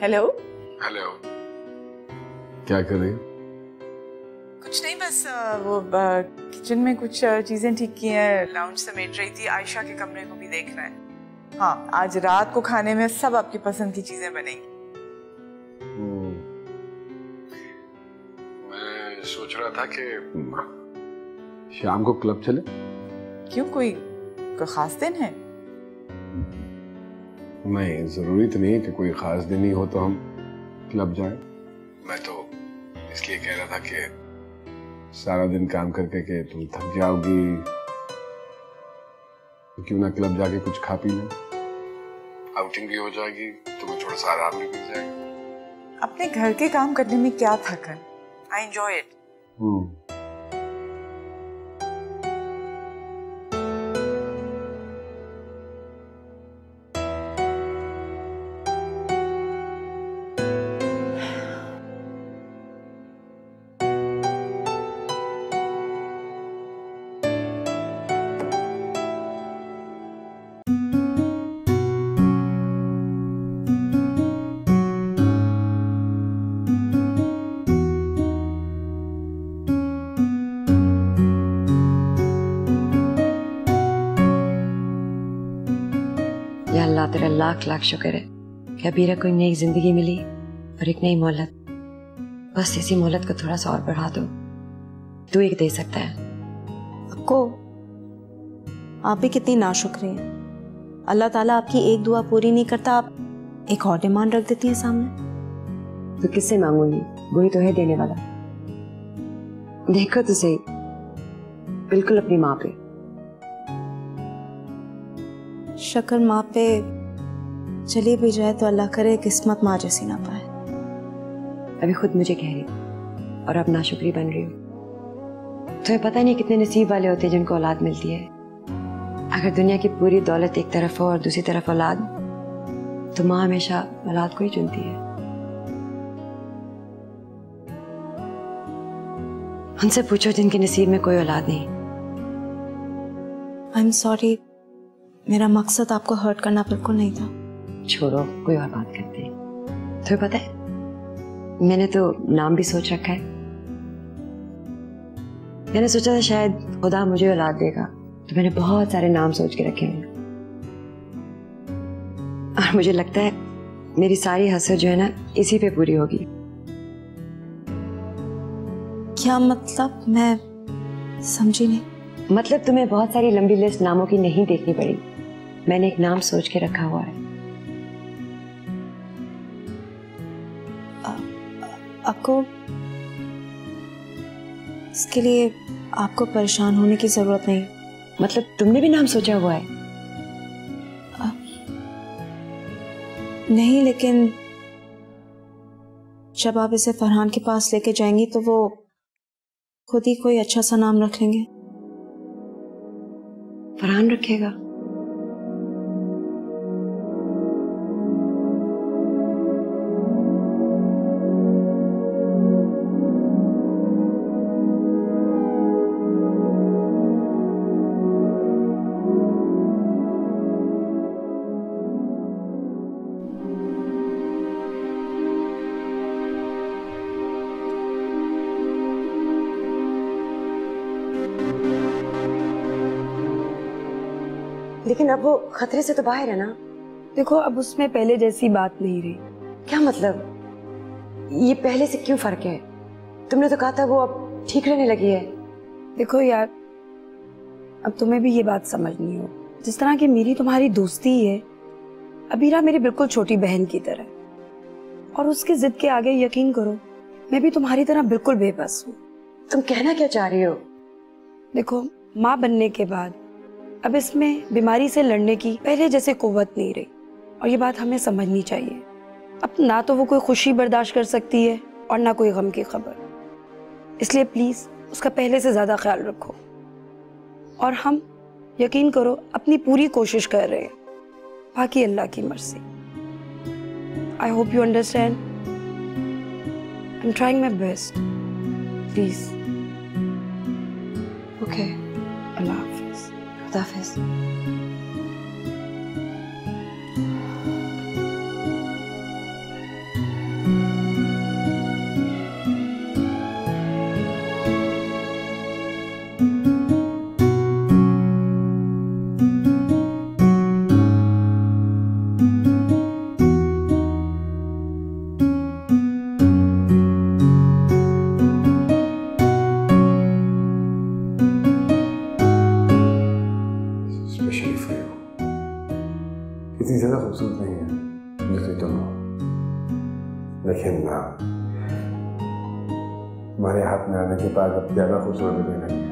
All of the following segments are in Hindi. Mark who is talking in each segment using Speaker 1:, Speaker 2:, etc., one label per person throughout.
Speaker 1: हेलो।
Speaker 2: हेलो। क्या कर रही हो?
Speaker 1: कुछ नहीं, बस वो किचन में कुछ चीजें ठीक की हैं, लाउंज समेट रही थी, आयशा के कमरे को भी देखना है। हाँ, आज रात को खाने में सब आपकी पसंद की चीजें बनेंगी।
Speaker 2: मैं सोच रहा था कि शाम को क्लब चले।
Speaker 1: क्यों, कोई खास दिन है?
Speaker 2: नहीं, जरूरी तो नहीं है कि कोई खास दिन ही हो तो हम क्लब जाएं। मैं तो इसलिए कह रहा था कि सारा दिन काम करके के तुम थक जाओगी, तो क्यों ना क्लब जाके कुछ खा पी लें। आउटिंग भी हो जाएगी, तुम्हें थोड़ा सा आराम भी मिल जाएगा।
Speaker 1: अपने घर के काम करने में क्या थकन, आई एंजॉय इट।
Speaker 3: या अल्लाह, तेरा लाख लाख शुक्र है कि अबीरा को नई जिंदगी मिली और एक नई मोहलत। बस इसी मोहलत को थोड़ा सा और बढ़ा दो, तू एक दे सकता है।
Speaker 4: आपको, आप भी कितनी नाशुक्र हैं। अल्लाह ताला आपकी एक दुआ पूरी नहीं करता, आप एक और डिमांड रख देती हैं सामने।
Speaker 3: तो किससे मांगूंगी, वही तो है देने वाला। देखो तो सही, बिल्कुल अपनी माँ पे।
Speaker 4: शक्र माँ पे चली भी जाए तो अल्लाह करे किस्मत माँ जैसी ना पाए।
Speaker 3: अभी खुद मुझे कह रही और अब नाशुक्री बन रही हो। तुम्हें पता नहीं कितने नसीब वाले होते हैं जिनको औलाद मिलती है। अगर दुनिया की पूरी दौलत एक तरफ हो और दूसरी तरफ औलाद, तो माँ हमेशा औलाद को ही चुनती है। उनसे पूछो जिनके नसीब में कोई औलाद नहीं।
Speaker 4: आई एम सॉरी, मेरा मकसद आपको हर्ट करना बिल्कुल नहीं था।
Speaker 3: छोड़ो, कोई और बात करते हैं। तुम्हें पता है, मैंने तो नाम भी सोच रखा है। मैंने सोचा था शायद खुदा मुझे औलाद देगा, तो मैंने बहुत सारे नाम सोच के रखे हैं। और मुझे लगता है मेरी सारी हसरत जो है ना, इसी पे पूरी होगी।
Speaker 4: क्या मतलब? मैं समझी नहीं।
Speaker 3: मतलब तुम्हें बहुत सारी लंबी लिस्ट नामों की नहीं देखनी पड़ी। मैंने एक नाम सोच के रखा हुआ है।
Speaker 4: आपको, इसके लिए आपको परेशान होने की जरूरत नहीं।
Speaker 3: मतलब तुमने भी नाम सोचा हुआ है?
Speaker 4: नहीं, लेकिन जब आप इसे फरहान के पास लेके जाएंगी तो वो खुद ही कोई अच्छा सा नाम रख लेंगे।
Speaker 3: फरहान रखेगा? लेकिन अब वो खतरे से तो बाहर है ना।
Speaker 5: देखो, अब उसमें पहले जैसी बात नहीं रही।
Speaker 3: क्या मतलब? ये पहले से क्यों फर्क है? तुमने तो कहा था वो अब ठीक रहने लगी है।
Speaker 5: देखो यार, अब तुम्हें भी ये बात समझनी हो, जिस तरह की मेरी तुम्हारी दोस्ती है, अबीरा मेरी बिल्कुल छोटी बहन की तरह, और उसकी जिद के आगे यकीन करो मैं भी तुम्हारी तरह बिल्कुल बेबस हूँ।
Speaker 3: तुम कहना क्या चाह रही हो?
Speaker 5: देखो, माँ बनने के बाद अब इसमें बीमारी से लड़ने की पहले जैसे कुव्वत नहीं रही, और ये बात हमें समझनी चाहिए। अब ना तो वो कोई खुशी बर्दाश्त कर सकती है और ना कोई गम की खबर। इसलिए प्लीज उसका पहले से ज्यादा ख्याल रखो, और हम यकीन करो अपनी पूरी कोशिश कर रहे हैं, बाकी अल्लाह की मर्जी। I hope you understand. I am trying my best, please.
Speaker 3: Okay,
Speaker 5: Allah हाफिज।
Speaker 3: खुदा हाफिज।
Speaker 2: लेकिन तुम्हारे हाथ में आने के बाद अब ज्यादा खूबसूरत लगने लगी।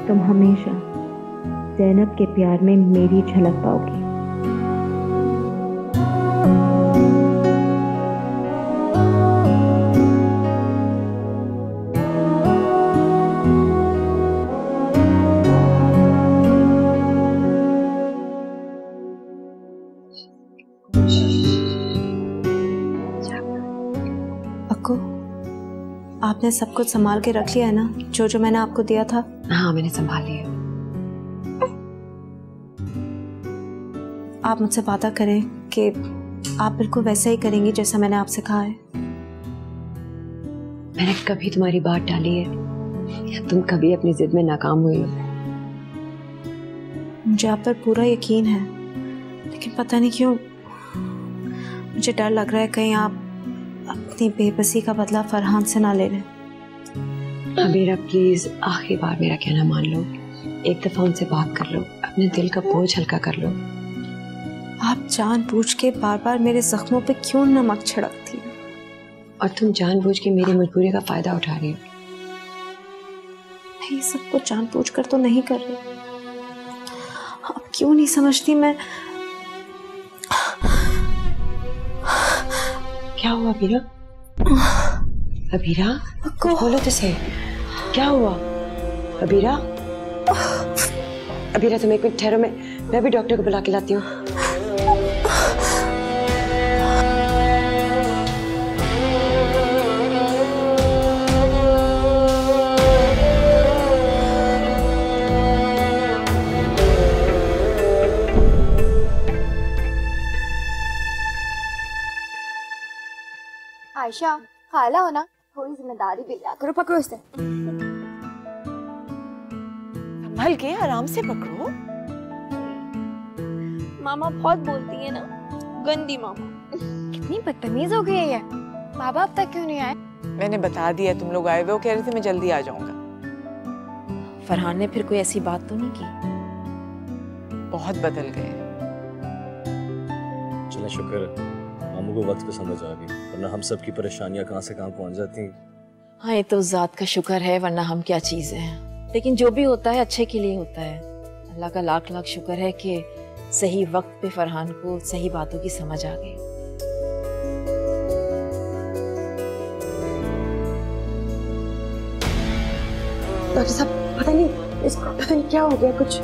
Speaker 6: तुम हमेशा ज़ैनब के प्यार में मेरी झलक पाओगी।
Speaker 4: अक्को, आपने सब कुछ संभाल के रख लिया है ना, जो जो मैंने आपको दिया था?
Speaker 3: हाँ, मैंने संभाल लिया।
Speaker 4: आप मुझसे वादा करें कि आप बिल्कुल वैसा ही करेंगी जैसा मैंने आपसे कहा है।
Speaker 3: मैंने कभी तुम्हारी बात टाली है या तुम कभी अपनी जिद में नाकाम हुई हो?
Speaker 4: मुझे आप पर पूरा यकीन है, लेकिन पता नहीं क्यों मुझे डर लग रहा है कहीं आप अपनी बेबसी का बदला फरहान से ना ले लें।
Speaker 3: अबीरा प्लीज, आखिरी बार मेरा कहना मान लो। एक दफा उनसे बात कर लो, अपने दिल का बोझ हल्का कर लो।
Speaker 4: आप जानबूझ के बार बार मेरे जख्मों पे क्यों नमक छिड़कती हो?
Speaker 3: और तुम जानबूझ के मेरी मजबूरी का फायदा उठा रही हो।
Speaker 4: मैं ये सब कुछ जानबूझ कर तो नहीं कर रही। आप क्यों नहीं समझती? मैं
Speaker 3: क्या हुआ अबीरा? अबीरा बोलो तो सही, क्या हुआ? अबीरा, अबीरा तुम एक मिनट ठहरो, मैं भी डॉक्टर को बुला के लाती हूँ।
Speaker 7: आयशा, खाला हो ना, थोड़ी जिम्मेदारी भी लिया करो। पकड़ो इसे।
Speaker 1: संभल के, आराम से पकड़ो।
Speaker 7: मामा बहुत बोलती है ना, गंदी मामा। कितनी बदतमीज हो गई है ये। बाबा अब तक क्यों नहीं आए?
Speaker 1: मैंने बता दिया तुम लोग आए हुए हो, कह रहे थे मैं जल्दी आ जाऊंगा।
Speaker 8: फरहान ने फिर कोई ऐसी बात तो नहीं की?
Speaker 1: बहुत बदल गए।
Speaker 9: चलो शुक्र है मामू को वक्त पे समझ आ गई, वरना हम सब की परेशानियां कहाँ से कहाँ पहुंच जाती हैं।
Speaker 8: हाँ, ये तो ज़ात का शुक्र है, वरना हम क्या चीज़ हैं। लेकिन जो भी होता है अच्छे के लिए होता है। अल्लाह का लाख लाख शुक्र है कि सही वक्त पे फरहान को सही बातों की समझ आ गई।
Speaker 3: डॉक्टर साहब, पता नहीं क्या हो गया कुछ।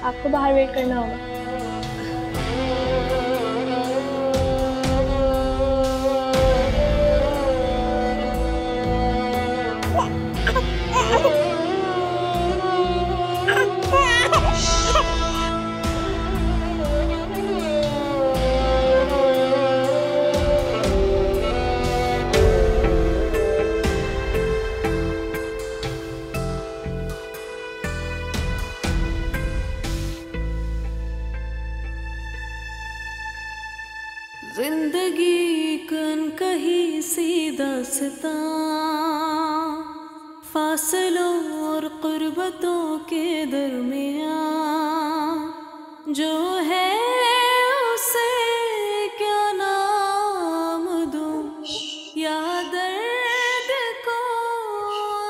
Speaker 7: आपको बाहर वेट करना होगा।
Speaker 10: जिंदगी कन कहीं सी दास्तां, फासलों और कुर्बतों के दरमियां, जो है उसे क्या नाम दूं, या दर्द को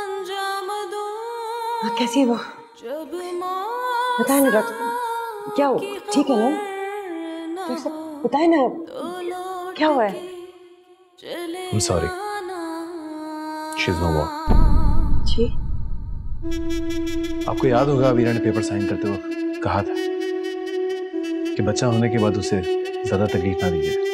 Speaker 10: अंजाम दूं।
Speaker 3: कैसी है वो? बताए ना डॉक्टर, क्या हुआ? ठीक है ना? बताए ना, क्या हुआ है?
Speaker 9: I'm sorry. She's no more.
Speaker 3: जी?
Speaker 9: आपको याद होगा अबीरा ने पेपर साइन करते वक्त कहा था कि बच्चा होने के बाद उसे ज्यादा तकलीफ ना दी जाए।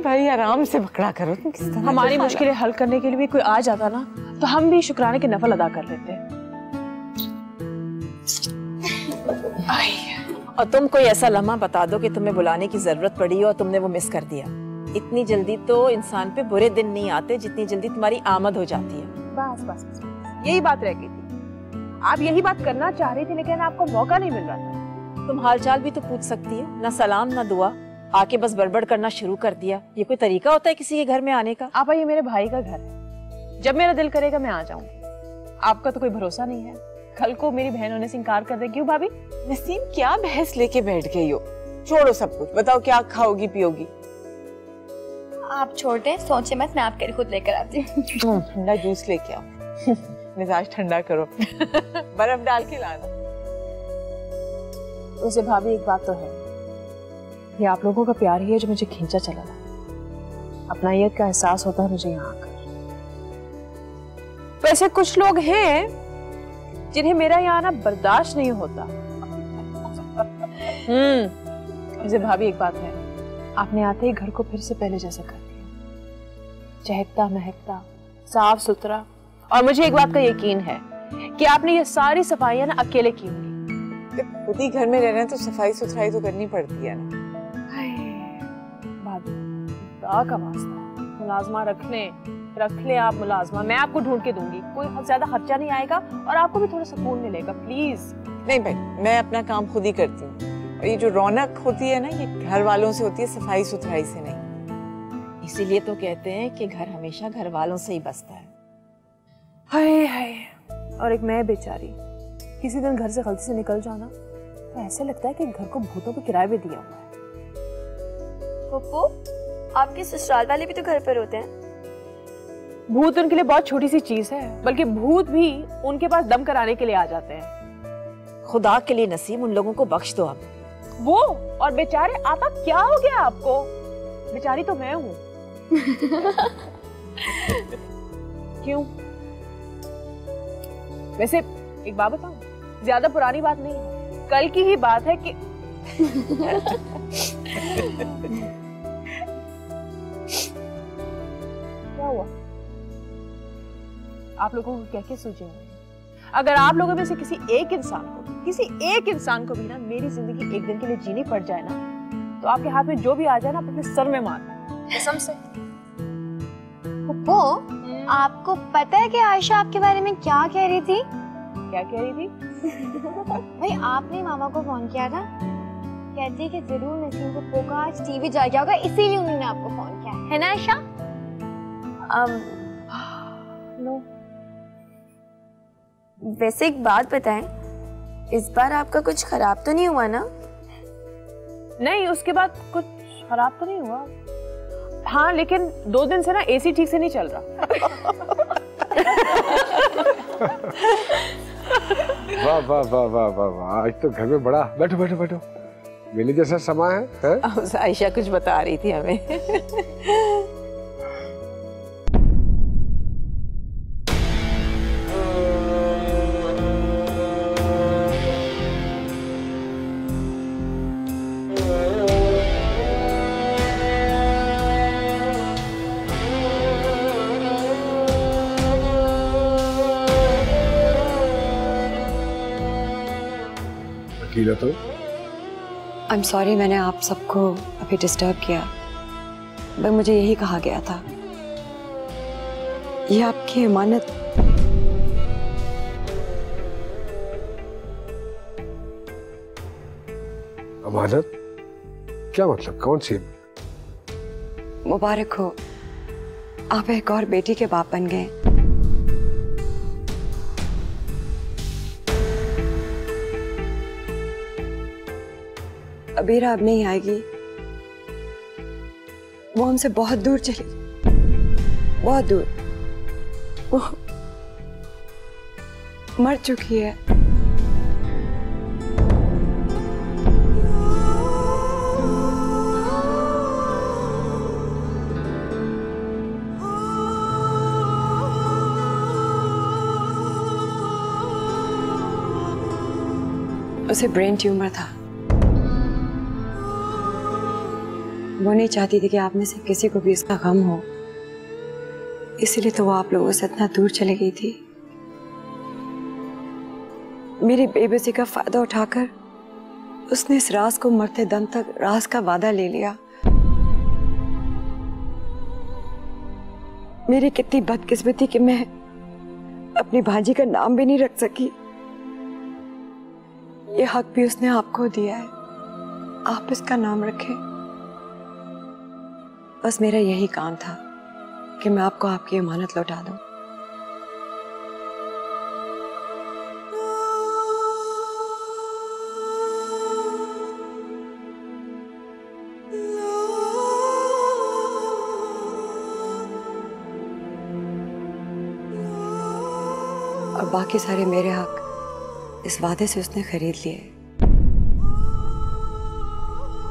Speaker 1: भाई आराम से पकड़ा करो तुम। किस तरह
Speaker 8: हमारी मुश्किलें हल करने के लिए भी कोई आ जाता ना तो हम भी शुक्राने के नफल अदा कर लेते। और तुम कोई ऐसा लम्हा बता दो कि तुम्हें बुलाने की जरूरत पड़ी और तुमने वो मिस कर दिया। इतनी जल्दी तो इंसान पे बुरे दिन नहीं आते जितनी जल्दी तुम्हारी आमद हो जाती है। बस बस बस यही बात रह गई थी। आप यही बात करना चाह रही थी लेकिन आपको मौका नहीं मिल रहा था। तुम हालचाल भी तो पूछ सकती हो, ना सलाम ना दुआ, आके बस बड़बड़ करना शुरू कर दिया। ये कोई तरीका होता है किसी के घर में आने का? आप ये मेरे भाई का घर है, जब मेरा दिल करेगा मैं आ जाऊंगी। आपका तो कोई भरोसा नहीं है, कल को मेरी बहन होने से इनकार कर दे। क्यों भाभी?
Speaker 1: नसीम क्या बहस लेके बैठ गई हो? छोड़ो सब कुछ, बताओ क्या खाओगी पियोगी?
Speaker 7: आप छोटे सोचे मत, मैं आपके लिए खुद लेकर आती हूँ।
Speaker 1: ठंडा जूस लेके आओ, मिजाज ठंडा करो। बर्फ डाल के लाना।
Speaker 8: उसे भाभी एक बात तो है, ये आप लोगों का प्यार ही है जो मुझे खींचा चला रहा। अपनायत का एहसास होता है मुझे यहाँ आकर। वैसे कुछ लोग हैं जिन्हें मेरा यहाँ आना बर्दाश्त नहीं होता। मुझे भाभी एक बात है, आपने आते ही घर को फिर से पहले जैसा कर दिया, चहकता महकता साफ सुथरा। और मुझे एक बात का यकीन है कि आपने ये सारी सफाइयां ना अकेले की होंगी।
Speaker 1: खुद ही घर में रहना है तो सफाई सुथराई तो करनी पड़ती है ना।
Speaker 8: भाभी खुदा का वास्ता, मुलाजमा रख ले आप मुलाजमा, मैं आपको ढूंढ के दूंगी। कोई ज्यादा खर्चा नहीं आएगा और आपको भी थोड़ा सुकून मिलेगा। प्लीज।
Speaker 1: नहीं भाई, मैं अपना काम खुद ही करती हूँ। और ये जो रौनक होती है ना, ये घर वालों से होती है, सफाई सुथराई से नहीं।
Speaker 8: इसीलिए तो कहते हैं कि घर हमेशा घर वालों से ही बसता है। हाय हाय। और एक मैं बेचारी, किसी दिन घर से गलती से निकल जाना तो ऐसे लगता है कि घर को भूतों पे किराए पे दिया हुआ है।
Speaker 7: पप्पू, आपके ससुराल वाले भी तो घर पर होते हैं।
Speaker 8: भूत उनके लिए बहुत छोटी सी चीज है, बल्कि भूत भी उनके पास दम कराने के लिए आ जाते हैं।
Speaker 1: खुदा के लिए नसीम, उन लोगों को बख्श दो अब।
Speaker 8: वो और बेचारे, आपा क्या हो गया आपको? बेचारी तो मैं हूं। क्यों? वैसे एक बात बताऊं, ज्यादा पुरानी बात नहीं है, कल की ही बात है कि क्या हुआ? आप लोगों को क्या क्या सूझे हुए हैं? अगर आप लोगों में से किसी एक इंसान को भी ना मेरी जिंदगी एक दिन के लिए जीनी पड़ जाए ना, तो आपके हाथ में जो भी आ जाए ना अपने सर में मार, कसम से।
Speaker 7: पप्पू, आपको पता है कि आयशा आपके बारे में क्या कह रही थी?
Speaker 8: क्या कह रही थी?
Speaker 7: भाई आपने मामा को फोन किया था, कहती है कि जरूर नसीम को पोका आज टीवी जा गया होगा, इसीलिए उन्होंने आपको फोन किया है ना आयशा?
Speaker 8: नो।
Speaker 7: वैसे एक बात बताएं, इस बार आपका कुछ खराब तो नहीं हुआ ना?
Speaker 8: नहीं, उसके बाद कुछ खराब तो नहीं हुआ। हाँ, लेकिन 2 दिन से ना एसी ठीक से नहीं चल रहा।
Speaker 2: वाह वाह वाह वाह वाह वाह, आज तो घर में बड़ा। बैठो बैठो बैठो, मेले जैसा समा है?
Speaker 1: आयशा कुछ बता रही थी हमें।
Speaker 2: तो
Speaker 3: आई एम सॉरी, मैंने आप सबको अभी डिस्टर्ब किया, पर मुझे यही कहा गया था, ये आपकी अमानत।
Speaker 2: अमानत? क्या मतलब? कौन सी?
Speaker 3: मुबारक हो, आप एक और बेटी के बाप बन गए। अबीरा अब नहीं आएगी, वो हमसे बहुत दूर चली, बहुत दूर। वो मर चुकी है। उसे ब्रेन ट्यूमर था, वो नहीं चाहती थी कि आप में से किसी को भी इसका गम हो, इसलिए तो वो आप लोगों से इतना दूर चली गई थी। मेरी बेबसी का फायदा उठाकर उसने इस राज को मरते दम तक राज का वादा ले लिया। मेरी कितनी बदकिस्मती कि मैं अपनी भांजी का नाम भी नहीं रख सकी। ये हक भी उसने आपको दिया है, आप इसका नाम रखें। बस मेरा यही काम था कि मैं आपको आपकी अमानत लौटा दूं। और बाकी सारे मेरे हक इस वादे से उसने खरीद लिए।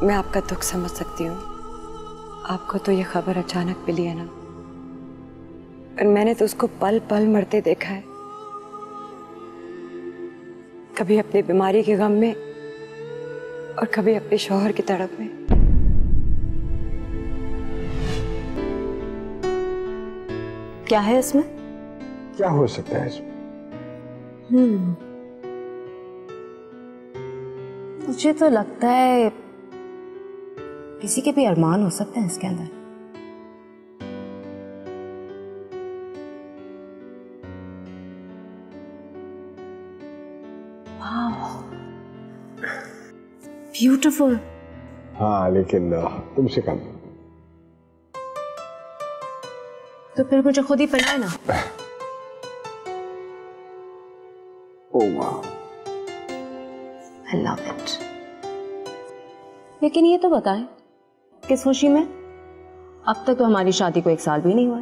Speaker 3: मैं आपका दुख समझ सकती हूँ, आपको तो ये खबर अचानक मिली है ना, और मैंने तो उसको पल पल मरते देखा है, कभी अपनी बीमारी के गम में और कभी अपने शौहर की तड़प में।
Speaker 4: क्या है इसमें?
Speaker 2: क्या हो सकता है इसमें?
Speaker 4: मुझे तो लगता है किसी के भी अरमान हो सकते हैं इसके अंदर। ब्यूटीफुल।
Speaker 2: हाँ, लेकिन तुमसे कम।
Speaker 4: तो फिर मुझे खुद ही पहनाए ना।
Speaker 2: ओह वाह,
Speaker 4: I love it। लेकिन ये तो बताएं, किस खुशी में? अब तक तो हमारी शादी को 1 साल भी नहीं हुआ।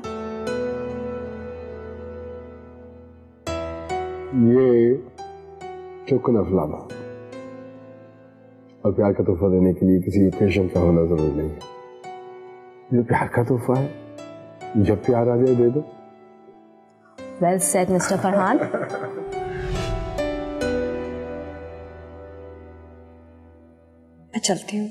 Speaker 2: ये टोकन ऑफ लव, और प्यार का तोहफा देने के लिए किसी ओकेजन का होना जरूरी नहीं है। ये प्यार का तोहफा है, जब प्यार आ जाए दे दो।
Speaker 4: Well said mister Farhan.
Speaker 3: मैं चलती हूँ।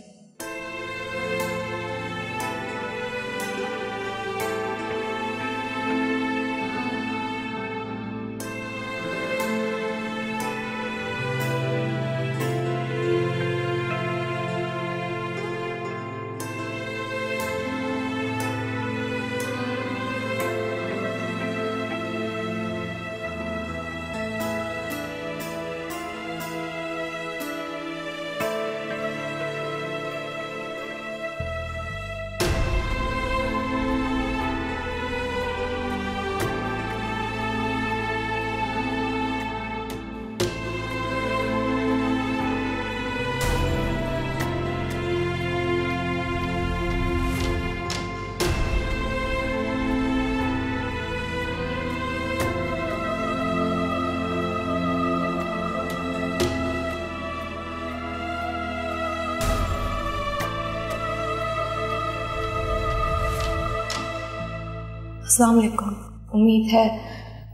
Speaker 4: अस्सलाम वालेकुम। उम्मीद है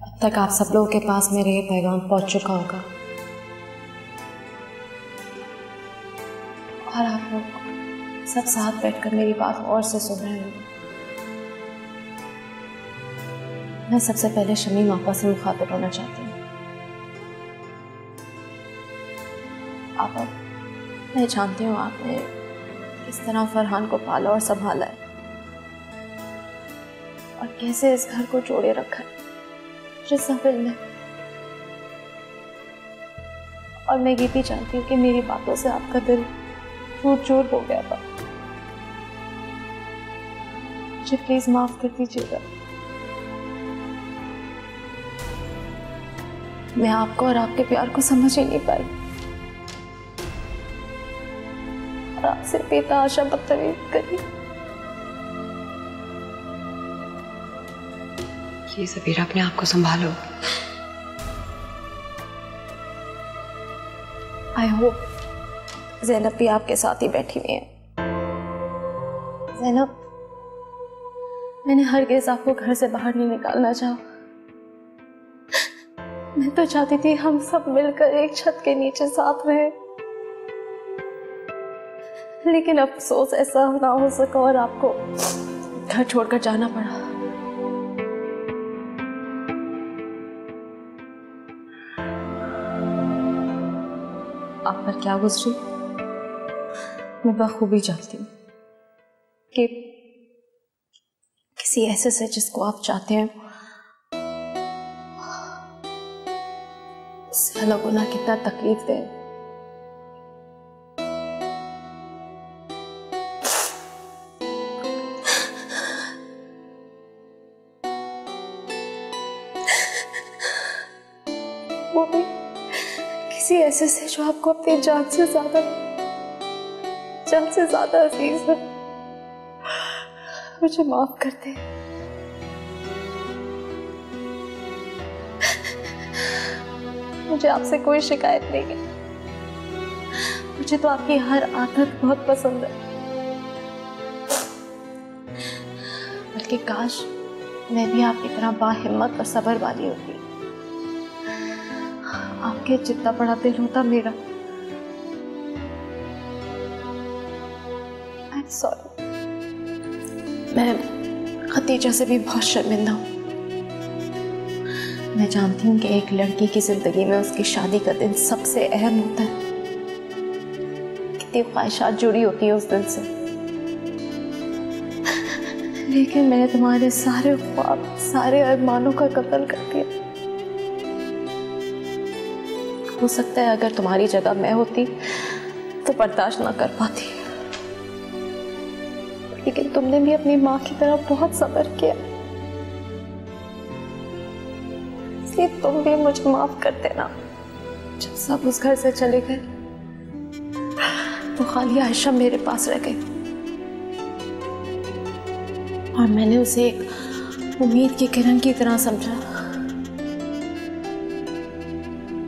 Speaker 4: अब तक आप सब लोगों के पास मेरे ये पैगाम पहुंच चुका होगा, और आप लोग सब साथ बैठकर मेरी बात और से सुन रहे होंगे। मैं सबसे पहले शमीम आपा से मुखातिब होना चाहती हूँ। आपा, मैं जानती हूँ आपने किस तरह फरहान को पाला और संभाला है, और कैसे इस घर को जोड़े रखा है रिज़वान ने। और मैं ये भी जानती हूँ कि मेरी बातों से आपका दिल टूट चूर हो गया था। मुझे प्लीज माफ कर दीजिएगा। मैं आपको और आपके प्यार को समझ ही नहीं पाई, और आपसे बेतहाशा बदतमीजी करी।
Speaker 3: प्लीज सबीरा, अपने आप को संभालो।
Speaker 4: आई होप ज़ैनब भी आपके साथ ही बैठी हुई है। ज़ैनब, मैंने हरगिज़ आपको घर से बाहर नहीं निकालना चाहा। मैं तो चाहती थी हम सब मिलकर एक छत के नीचे साथ रहे,
Speaker 11: लेकिन अफसोस ऐसा ना हो सका और आपको घर छोड़कर जाना पड़ा। आप पर क्या गुजरी मैं बखूबी जानती हूँ कि किसी ऐसे से जिसको आप चाहते हैं उससे अलग होना कितना तकलीफ दे। वो भी किसी ऐसे से जो आपको अपनी जान से ज्यादा अजीज है। मुझे माफ कर दे। मुझे आपसे कोई शिकायत नहीं है। मुझे तो आपकी हर आदत बहुत पसंद है। बल्कि काश मैं भी आपकी तरह बाहिम्मत और सब्र वाली होती। आपके जितना बड़ा दिल होता मेरा। I'm sorry। मैं खतीजा से भी बहुत शर्मिंदा हूँ। मैं जानती हूँ कि एक लड़की की जिंदगी में उसकी शादी का दिन सबसे अहम होता है। कितनी ख्वाहिशात जुड़ी होती है उस दिन से। लेकिन मैंने तुम्हारे सारे ख्वाब, सारे अरमानों का कत्ल कर दिया। हो सकता है अगर तुम्हारी जगह मैं होती तो बर्दाश्त ना कर पाती, लेकिन तुमने भी अपनी माँ की तरह बहुत सब्र किया। इसलिए तुम भी मुझे माफ कर देना। जब सब उस घर से चले गए तो खाली आयशा मेरे पास रह गई और मैंने उसे एक उम्मीद की किरण की तरह समझा।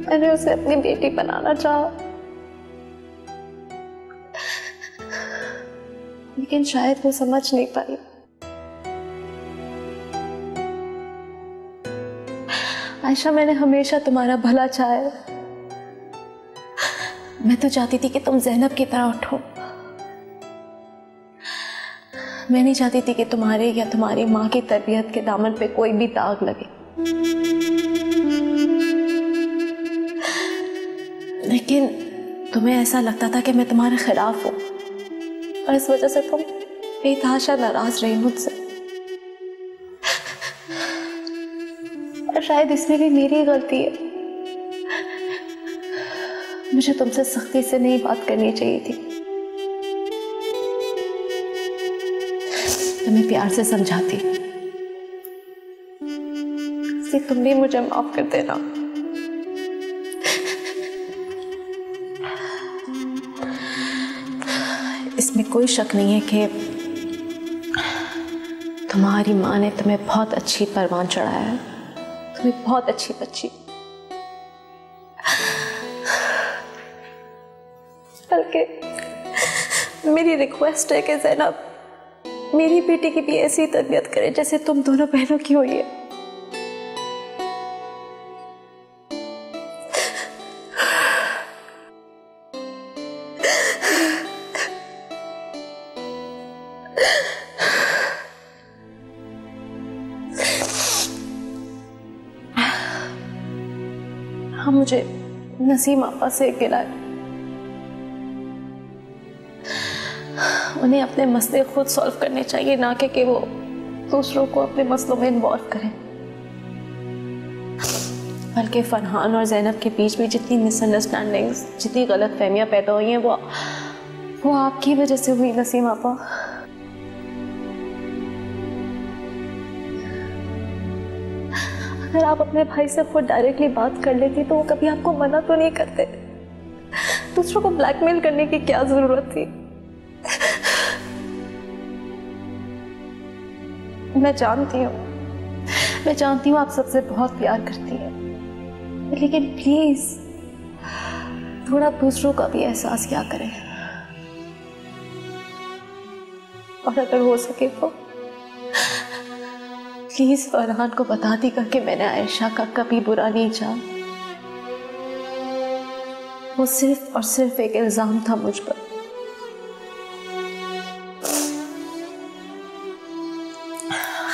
Speaker 11: मैंने उसे अपनी बेटी बनाना चाहा, लेकिन शायद वो समझ नहीं पाई। आयशा, मैंने हमेशा तुम्हारा भला चाहा है। मैं तो चाहती थी कि तुम ज़ैनब की तरह उठो। मैं नहीं चाहती थी कि तुम्हारे या तुम्हारी माँ की तरबियत के दामन पे कोई भी दाग लगे। लेकिन तुम्हें ऐसा लगता था कि मैं तुम्हारे खिलाफ हूँ और इस वजह से तुम बेतहाशा नाराज रही मुझसे। और शायद इसमें भी मेरी गलती है। मुझे तुमसे सख्ती से नहीं बात करनी चाहिए थी। तुम्हें प्यार से समझाती। इसलिए तुम भी मुझे माफ कर देना। इसमें कोई शक नहीं है कि तुम्हारी माँ ने तुम्हें बहुत अच्छी परवान चढ़ाया है। तुम्हें बहुत अच्छी बच्ची। बल्कि मेरी रिक्वेस्ट है कि ज़ैनब मेरी बेटी की भी ऐसी तरबियत करे जैसे तुम दोनों बहनों की हुई है। हाँ, मुझे नसीम आपा से गिला है। उन्हें अपने मसले खुद सॉल्व करने चाहिए, ना कि वो दूसरों को अपने मसलों में इन्वॉल्व करें। बल्कि फरहान और ज़ैनब के बीच में जितनी मिसअंडरस्टैंडिंग्स, जितनी गलत फहमियाँ पैदा हुई हैं वो आपकी वजह से हुई नसीम आपा। अगर आप अपने भाई से खुद डायरेक्टली बात कर लेती तो वो कभी आपको मना तो नहीं करते। दूसरों को ब्लैकमेल करने की क्या जरूरत थी? मैं जानती हूँ आप सबसे बहुत प्यार करती हैं, लेकिन प्लीज थोड़ा दूसरों का भी एहसास क्या करें। और अगर हो सके तो प्लीज फरहान को बता देगा कि मैंने आयशा का कभी बुरा नहीं चाहा। वो सिर्फ और सिर्फ एक इल्जाम था मुझ पर।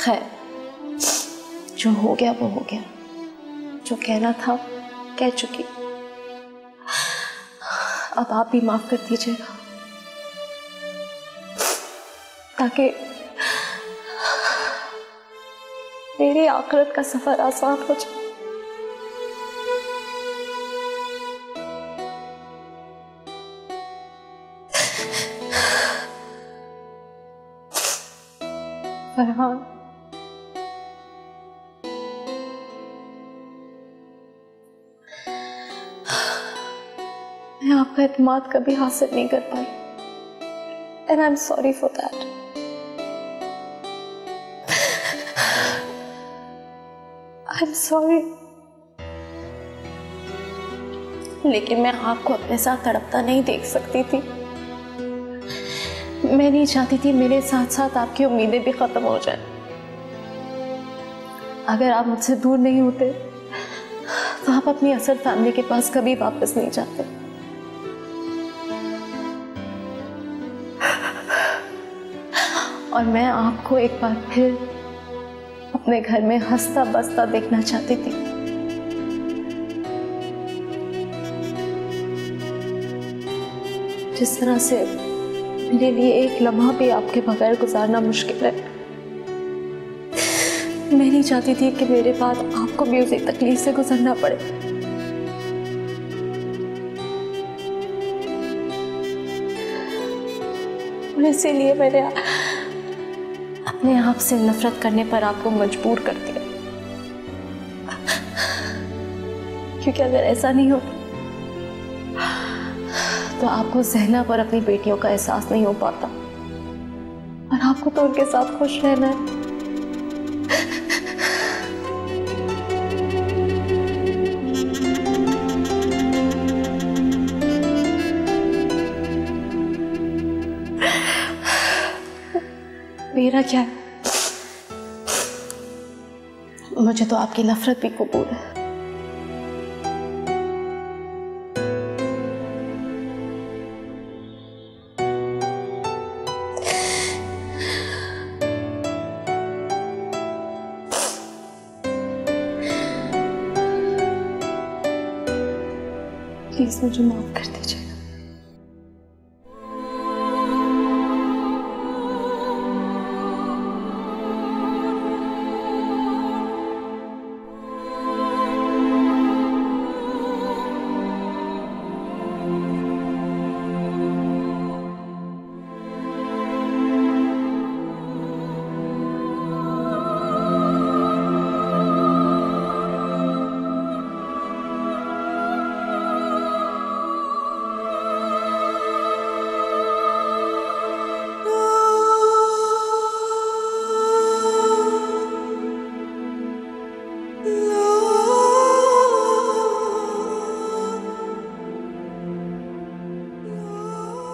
Speaker 11: खैर, जो हो गया वो हो गया। जो कहना था कह चुकी। अब आप भी माफ कर दीजिएगा ताकि मेरी आखिरत का सफर आसान हो जाए। फरहान, मैं आपका एतमाद कभी हासिल नहीं कर पाई and I'm sorry for that. I'm sorry. लेकिन मैं आपको अपने साथ तड़पता नहीं देख सकती थी। मैं नहीं चाहती थी मेरे साथ साथ आपकी उम्मीदें भी खत्म हो जाए। अगर आप मुझसे दूर नहीं होते तो आप अपनी असल फैमिली के पास कभी वापस नहीं जाते। और मैं आपको एक बार फिर अपने घर में हंसता बसता देखना चाहती थी। जिस तरह से मेरे लिए एक लम्हा भी आपके बगैर गुजारना मुश्किल है, मैं नहीं चाहती थी कि मेरे बाद आपको भी उसी तकलीफ से गुजरना पड़े। और इसीलिए मैंने अपने आप से नफरत करने पर आपको मजबूर कर दिया, क्योंकि अगर ऐसा नहीं हो तो आपको ज़हनब और अपनी बेटियों का एहसास नहीं हो पाता, और आपको तो उनके साथ खुश रहना है। मेरा क्या है, मुझे तो आपकी नफरत भी कबूल है। प्लीज मुझे माफ कर दीजिए।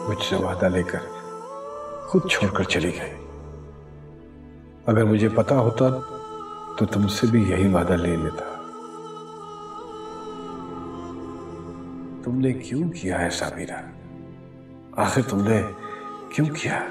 Speaker 2: मुझसे वादा लेकर खुद छोड़कर चली गई। अगर मुझे पता होता तो तुमसे भी यही वादा ले लेता। तुमने क्यों किया है साबिरा? आखिर तुमने क्यों किया?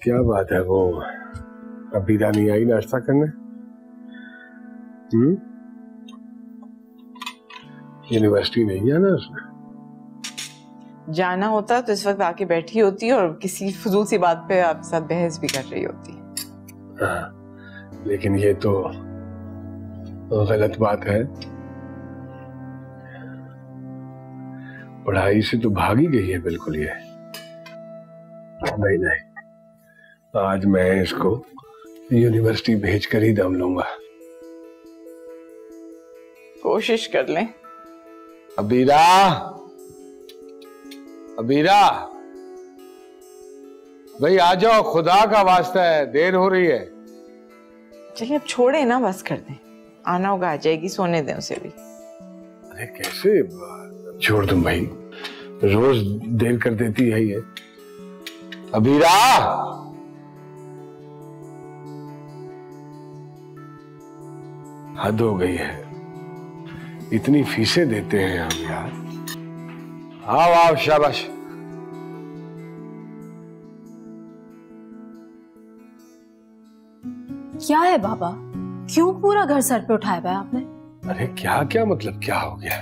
Speaker 2: क्या बात है, वो अबीरा नहीं आई नाश्ता करने? यूनिवर्सिटी नहीं जाना उसने?
Speaker 1: जाना होता तो इस वक्त आके बैठी होती और किसी फजूल सी बात पे आपके साथ बहस भी कर रही होती।
Speaker 2: हाँ, लेकिन ये तो गलत बात है। पढ़ाई से तो भाग ही गई है बिल्कुल ये। नहीं नहीं, आज मैं इसको यूनिवर्सिटी भेज कर ही दम लूंगा।
Speaker 1: कोशिश कर लें।
Speaker 2: अबीरा, अबीरा भाई आ जाओ, खुदा का वास्ता है, देर हो रही है।
Speaker 1: चलिए अब छोड़े ना, बस कर दें। आना होगा, आ जाएगी, सोने दें उसे भी।
Speaker 2: अरे कैसे छोड़ दूं भाई, रोज देर कर देती है ये। अबीरा, हद हो गई है, इतनी फीसें देते हैं हम यार। आओ आओ, शाबाश।
Speaker 11: क्या है बाबा, क्यों पूरा घर सर पे उठाया हुआ है आपने?
Speaker 2: अरे क्या क्या मतलब, क्या हो गया?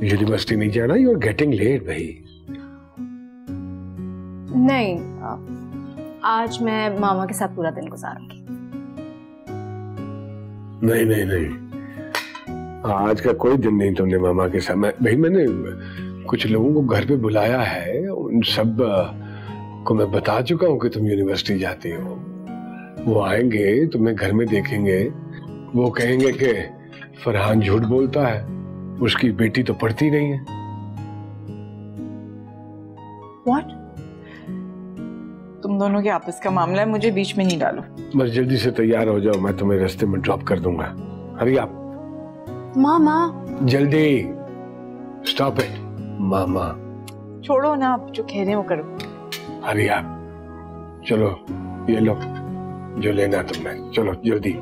Speaker 2: यूनिवर्सिटी नहीं जाना? यू आर गेटिंग लेट भाई।
Speaker 11: नहीं, आज मैं मामा के साथ पूरा दिन गुजारूंगी।
Speaker 2: नहीं नहीं नहीं, आज का कोई दिन नहीं तुमने मामा के साथ। भाई मैंने कुछ लोगों को घर पे बुलाया है, उन सब को मैं बता चुका हूँ कि तुम यूनिवर्सिटी जाती हो। वो आएंगे, तुम्हें घर में देखेंगे, वो कहेंगे कि फरहान झूठ बोलता है, उसकी बेटी तो पढ़ती नहीं है।
Speaker 1: What? तुम दोनों के आपस का मामला है, मुझे बीच में नहीं डालो।
Speaker 2: बस जल्दी से तैयार हो जाओ, मैं तुम्हें रास्ते में ड्रॉप कर दूंगा। हरी आप।
Speaker 11: मामा
Speaker 2: जल्दी, स्टॉप इट मामा।
Speaker 1: छोड़ो ना, आप जो कह रहे हैं वो करो।
Speaker 2: हरी आप, चलो ये लो जो लेना तुमने, चलो जल्दी।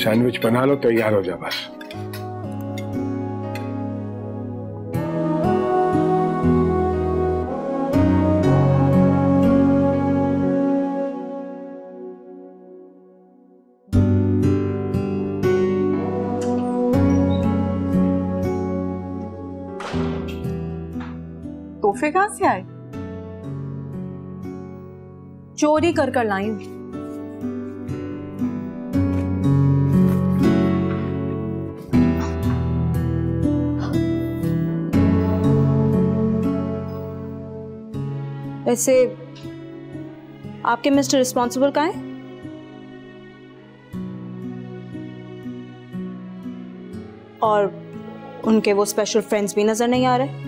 Speaker 2: सैंडविच बना लो, तैयार हो जाओ बस।
Speaker 1: तोहफे कहां से आए?
Speaker 11: चोरी कर लाई हूं। वैसे आपके मिस्टर रिस्पॉन्सिबल कहाँ हैं? और उनके वो स्पेशल फ्रेंड्स भी नजर नहीं आ रहे।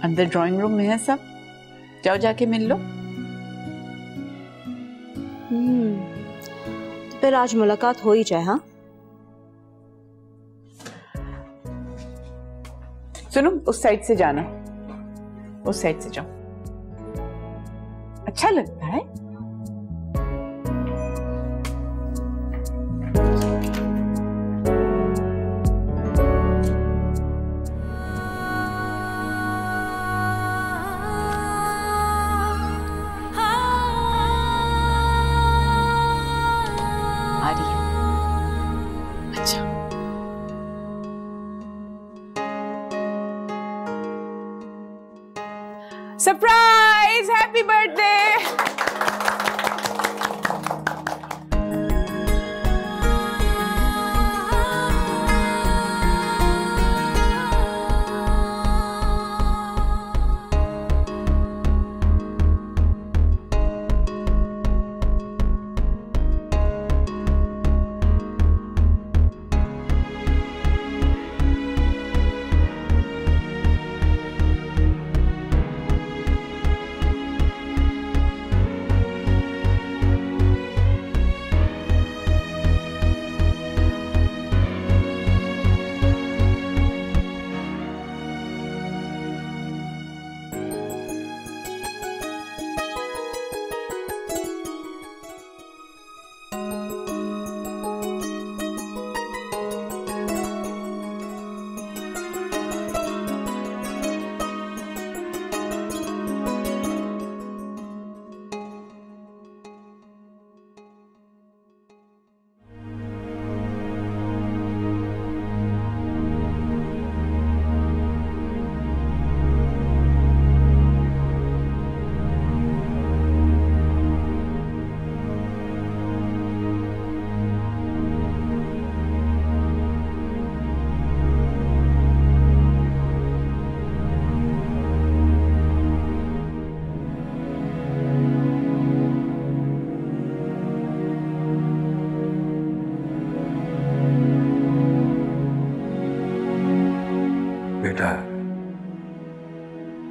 Speaker 1: अंदर ड्राइंग रूम में है सब, जाओ जाके मिल लो।
Speaker 11: तो फिर आज मुलाकात हो ही जाए। हाँ
Speaker 1: सुनो, उस साइड से जाना, उस साइड से जाओ, अच्छा लगता है। आ रही है, अच्छा। Surprise, happy birthday.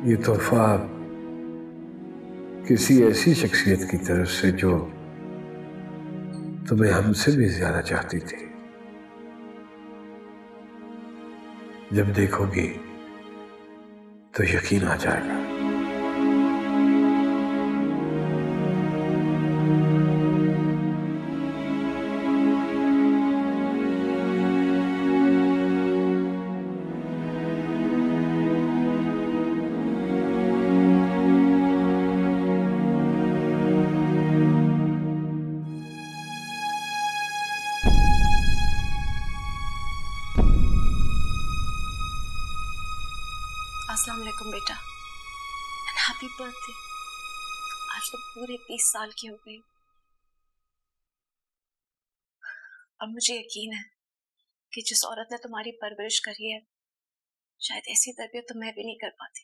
Speaker 2: ये तोहफा किसी ऐसी शख्सियत की तरफ से जो तुम्हें हमसे भी ज्यादा चाहती थी। जब देखोगी तो यकीन आ जाएगा।
Speaker 11: अस्सलाम वालेकुम बेटा, एंड हैप्पी बर्थडे। आज तो पूरे 20 साल की हो गई और मुझे यकीन है कि जिस औरत ने तुम्हारी परवरिश करी है, शायद ऐसी तरबियत तो मैं भी नहीं कर पाती।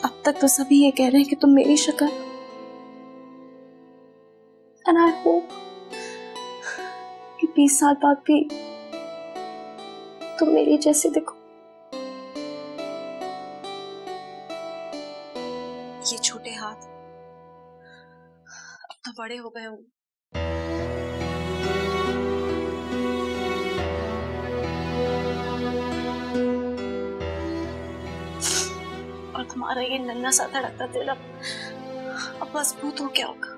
Speaker 11: अब तक तो सभी ये कह रहे हैं कि तुम मेरी शक्ल, एंड आई होप कि 20 साल बाद भी तुम मेरी जैसी दिखो। ये छोटे हाथ अब तो बड़े हो गए होंगे, और तुम्हारा ये नन्हा सा धड़कता दिल अब मजबूत हो क्या होगा।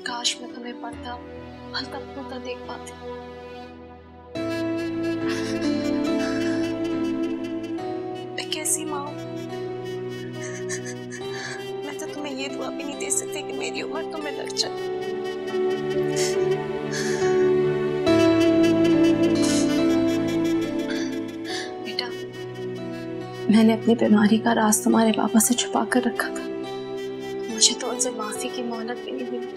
Speaker 11: काश मैं तुम्हें पढ़ता हल्का फूलता देख पाती। मैं कैसी माँ हूं? मैं तो तुम्हें ये दुआ भी नहीं दे सकती कि मेरी उम्र तुम्हें लग जाए। बेटा, मैंने अपनी बीमारी का राज तुम्हारे पापा से छुपा कर रखा था। मुझे तो उनसे माफी की मोहलत भी नहीं मिली,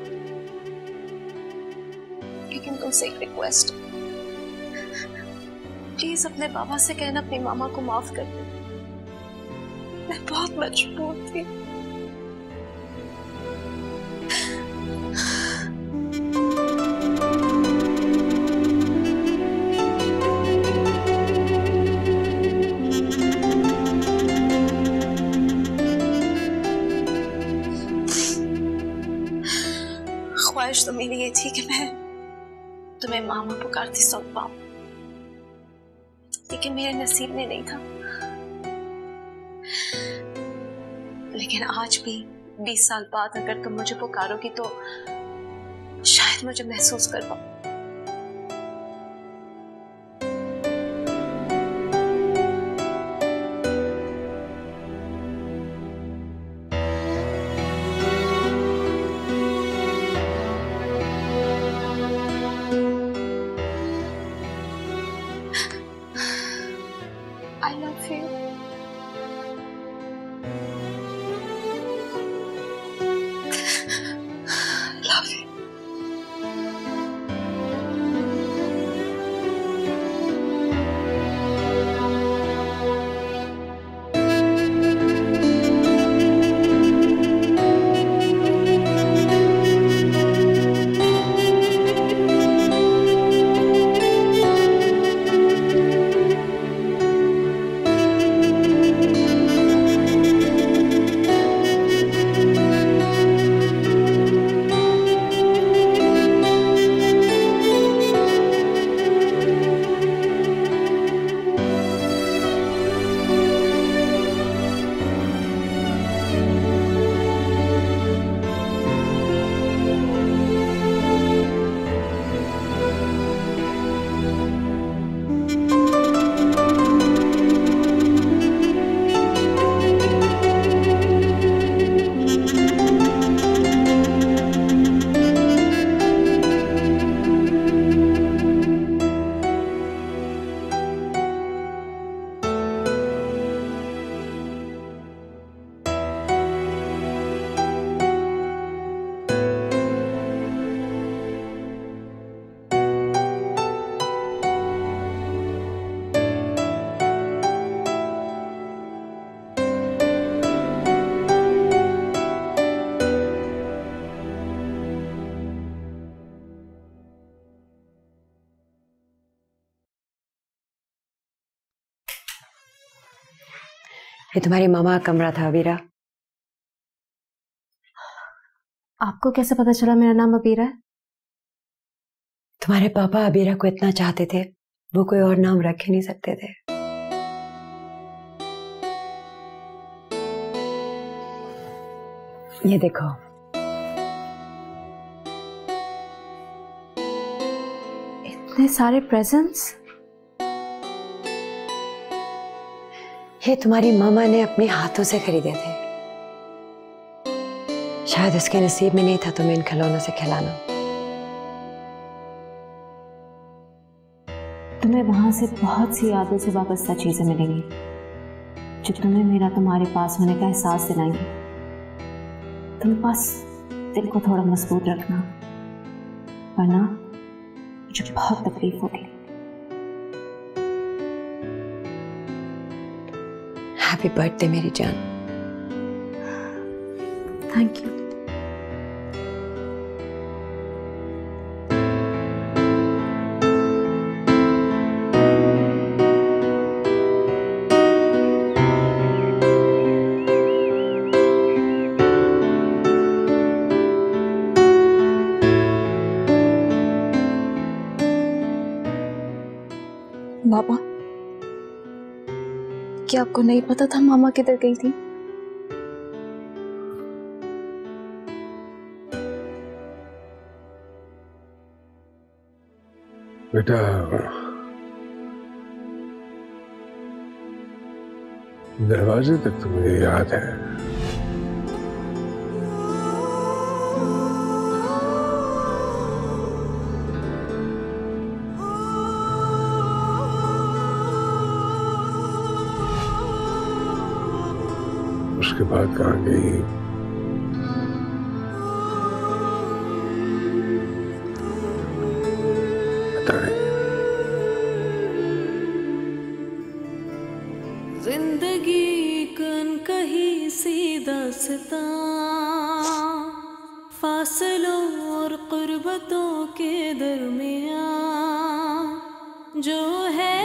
Speaker 11: लेकिन तुमसे एक रिक्वेस्ट, प्लीज अपने बाबा से कहना अपनी मामा को माफ कर दे। मैं बहुत मजबूर थी। ख्वाहिश तो मेरी ये थी कि मैं तुम्हें मामा पुकारती सुन पाऊं, लेकिन मेरे नसीब में नहीं था। लेकिन आज भी 20 साल बाद अगर तुम मुझे पुकारोगी तो शायद मुझे महसूस कर पाऊं। I love you. Love you.
Speaker 3: ये तुम्हारी मामा का कमरा था अबीरा।
Speaker 4: आपको कैसे पता चला मेरा नाम अबीरा है?
Speaker 3: तुम्हारे पापा अबीरा को इतना चाहते थे, वो कोई और नाम रख ही नहीं सकते थे। ये देखो,
Speaker 4: इतने सारे प्रेजेंट्स।
Speaker 3: ये तुम्हारी मामा ने अपने हाथों से खरीदे थे। शायद उसके नसीब में नहीं था तुम्हें इन खिलौनों से खिलाना।
Speaker 4: तुम्हें वहां से बहुत सी यादों से वाबस्ता चीजें मिलेंगी जो तुम्हें मेरा तुम्हारे पास होने का एहसास दिलाएंगी। तुम बस दिल को थोड़ा मजबूत रखना, वरना मुझे बहुत तकलीफ होगी।
Speaker 3: हैप्पी बर्थडे मेरी जान।
Speaker 4: Thank you.
Speaker 11: बाबा, क्या आपको नहीं पता था मामा किधर गई थी?
Speaker 2: बेटा, दरवाजे तक तो मुझे याद है। उसके बाद कहाँ गई? पता नहीं।
Speaker 10: जिंदगी कन कहीं सी दास्तां, फासलों और कुर्बतों के दरमियां जो है